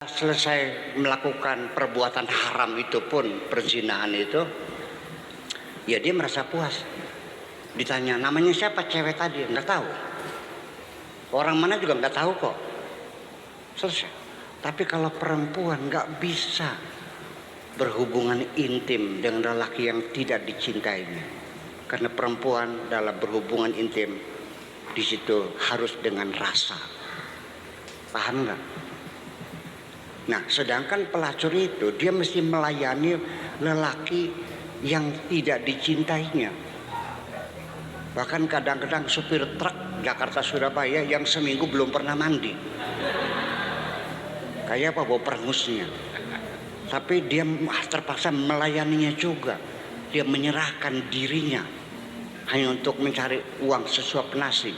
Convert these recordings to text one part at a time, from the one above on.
selesai melakukan perbuatan haram itu pun, perzinahan itu, ya dia merasa puas. Ditanya namanya siapa cewek tadi, nggak tahu. Orang mana juga nggak tahu kok. Selesai. Tapi kalau perempuan nggak bisa berhubungan intim dengan lelaki yang tidak dicintainya, karena perempuan dalam berhubungan intim di situ harus dengan rasa. Paham nggak? Nah, sedangkan pelacur itu dia mesti melayani lelaki yang tidak dicintainya. Bahkan kadang-kadang supir truk Jakarta Surabaya yang seminggu belum pernah mandi. Kayak apa bawa perengusnya. Tapi dia terpaksa melayaninya juga. Dia menyerahkan dirinya hanya untuk mencari uang sesuap nasi.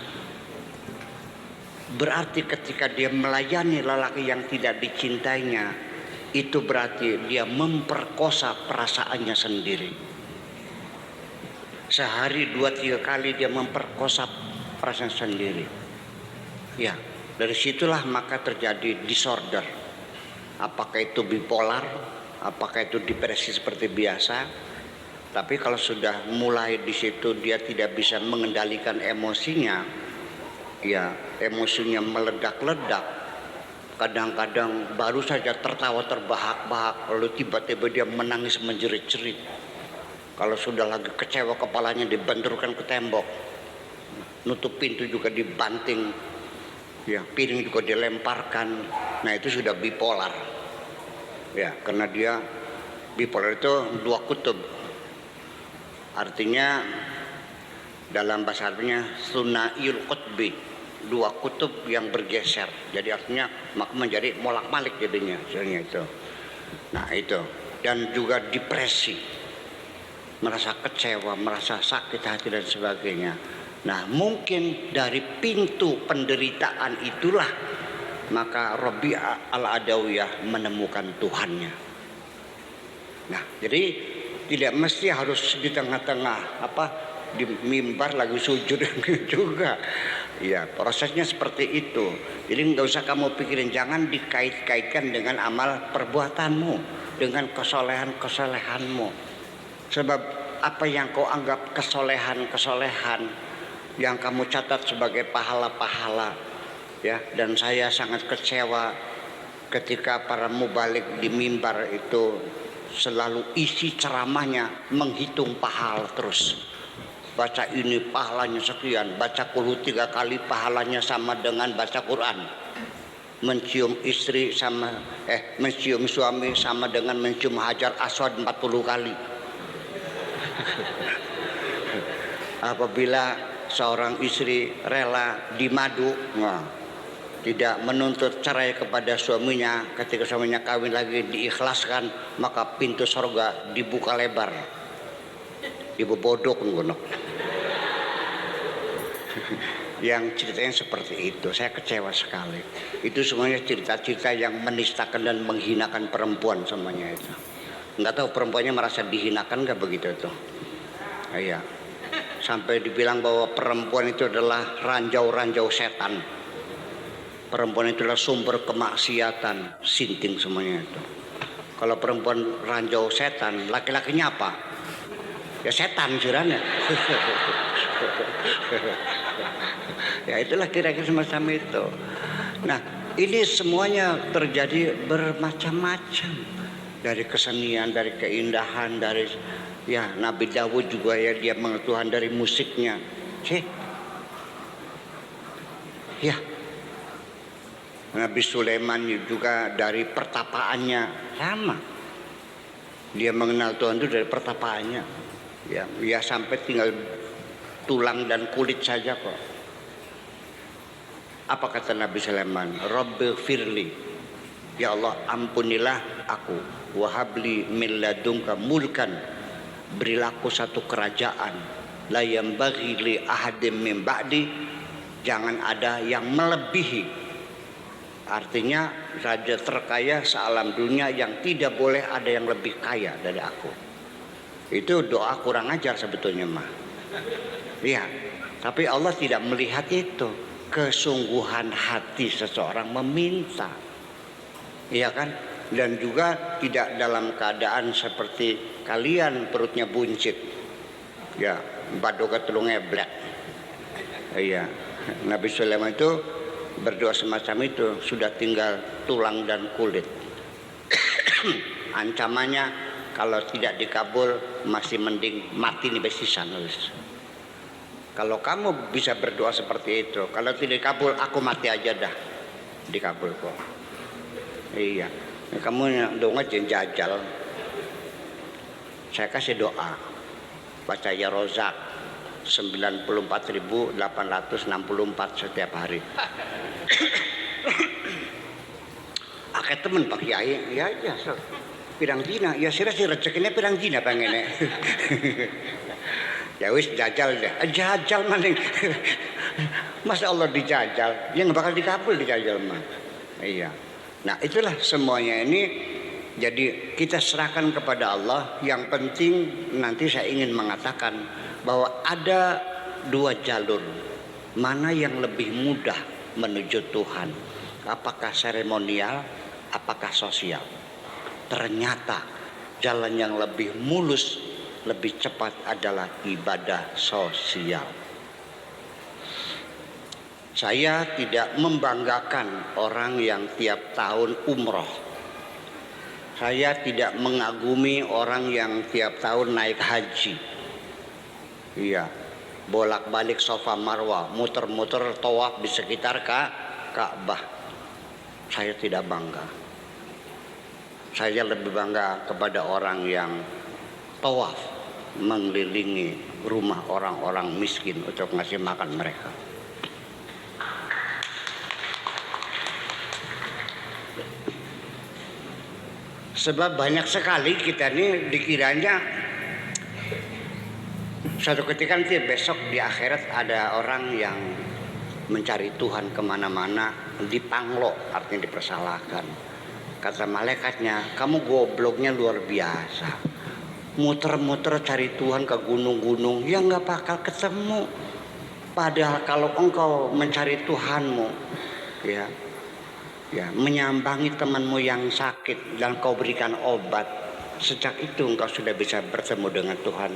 Berarti ketika dia melayani lelaki yang tidak dicintainya, itu berarti dia memperkosa perasaannya sendiri. Sehari 2-3 kali dia memperkosa perasaan sendiri. Ya, dari situlah maka terjadi disorder. Apakah itu bipolar, apakah itu depresi seperti biasa. Tapi kalau sudah mulai di situ dia tidak bisa mengendalikan emosinya, ya emosinya meledak-ledak. Kadang-kadang baru saja tertawa terbahak-bahak, lalu tiba-tiba dia menangis menjerit-jerit. Kalau sudah lagi kecewa, kepalanya dibenturkan ke tembok, nutup pintu juga dibanting, ya piring juga dilemparkan. Nah itu sudah bipolar. Ya, karena dia bipolar itu dua kutub. Artinya dalam bahasa Arabnya sunaiyul qutbi, dua kutub yang bergeser. Jadi artinya maka menjadi molak-malik jadinya itu. Nah itu, dan juga depresi, merasa kecewa, merasa sakit hati dan sebagainya. Nah mungkin dari pintu penderitaan itulah maka Rabi'ah al-Adawiyah menemukan Tuhannya. Nah jadi tidak mesti harus di tengah-tengah di mimbar lagi sujud juga. Ya prosesnya seperti itu. Jadi nggak usah kamu pikirin, jangan dikait-kaitkan dengan amal perbuatanmu, dengan kesolehan-kesolehanmu. Sebab apa yang kau anggap kesolehan yang kamu catat sebagai pahala-pahala, ya. Dan saya sangat kecewa ketika para mubalik di mimbar itu selalu isi ceramahnya menghitung pahala terus. Baca ini pahalanya sekian, baca qul 3 kali pahalanya sama dengan baca Quran. Mencium istri mencium suami sama dengan mencium Hajar Aswad 40 kali. Apabila seorang istri rela dimadu, tidak menuntut cerai kepada suaminya, ketika suaminya kawin lagi diikhlaskan, maka pintu surga dibuka lebar. Ibu bodok ngono. Yang ceritanya seperti itu, saya kecewa sekali. Itu semuanya cerita-cerita yang menistakan dan menghinakan perempuan semuanya itu. Nggak tahu perempuannya merasa dihinakan nggak begitu tuh? Iya. Sampai dibilang bahwa perempuan itu adalah ranjau-ranjau setan. Perempuan itu adalah sumber kemaksiatan, sinting semuanya itu. Kalau perempuan ranjau setan, laki-lakinya apa? Ya setan jiranya. Ya itulah kira-kira semacam itu. Nah ini semuanya terjadi bermacam-macam. Dari kesenian, dari keindahan, dari ya Nabi Dawud juga ya dia mengenal Tuhan dari musiknya. Ya Nabi Sulaiman juga dari pertapaannya sama. Dia mengenal Tuhan itu dari pertapaannya. Ya sampai tinggal tulang dan kulit saja kok. Apa kata Nabi Sulaiman? Rabbi firli, ya Allah ampunilah aku, wahabli min ladunka mulkan, berilah aku satu kerajaan, la yambaghi li ahadim min ba'di, jangan ada yang melebihi. Artinya raja terkaya sealam dunia yang tidak boleh ada yang lebih kaya dari aku. Itu doa kurang ajar sebetulnya mah. Iya, tapi Allah tidak melihat itu, kesungguhan hati seseorang meminta. iya kan? Dan juga tidak dalam keadaan seperti kalian perutnya buncit, ya, badoga tulungnya black. Iya, Nabi Sulaiman itu berdoa semacam itu, sudah tinggal tulang dan kulit. Ancamannya kalau tidak dikabul masih mending mati nih besisan. Kalau kamu bisa berdoa seperti itu, kalau tidak dikabul aku mati aja dah. Dikabul kok. Iya. Kamu doa jajal. Saya kasih doa. Baca ya Rozak 94.864 setiap hari. Akeh temen Pak Kiai, ya pirang dina, ya sira sih rezekinya pirang dina pengennya. Ya wis jajal deh, jajal maning. Masa Allah dijajal, yang bakal dikabul dijajal mah. Iya. Nah itulah semuanya ini. Jadi kita serahkan kepada Allah. Yang penting nanti saya ingin mengatakan bahwa ada dua jalur. Mana yang lebih mudah menuju Tuhan? Apakah seremonial? Apakah sosial? Ternyata jalan yang lebih mulus, lebih cepat adalah ibadah sosial. Saya tidak membanggakan orang yang tiap tahun umroh. Saya tidak mengagumi orang yang tiap tahun naik haji. Iya, bolak-balik Safa Marwah, muter-muter tawaf di sekitar Ka'bah. Saya tidak bangga. Saya lebih bangga kepada orang yang tawaf mengelilingi rumah orang-orang miskin untuk ngasih makan mereka. Sebab banyak sekali kita ini dikiranya suatu ketika nanti besok di akhirat ada orang yang mencari Tuhan kemana-mana, dipanglo, artinya dipersalahkan. Kata malaikatnya, kamu gobloknya luar biasa. Muter-muter cari Tuhan ke gunung-gunung, ya nggak bakal ketemu. Padahal kalau engkau mencari Tuhanmu, ya menyambangi temanmu yang sakit dan kau berikan obat, sejak itu engkau sudah bisa bertemu dengan Tuhan.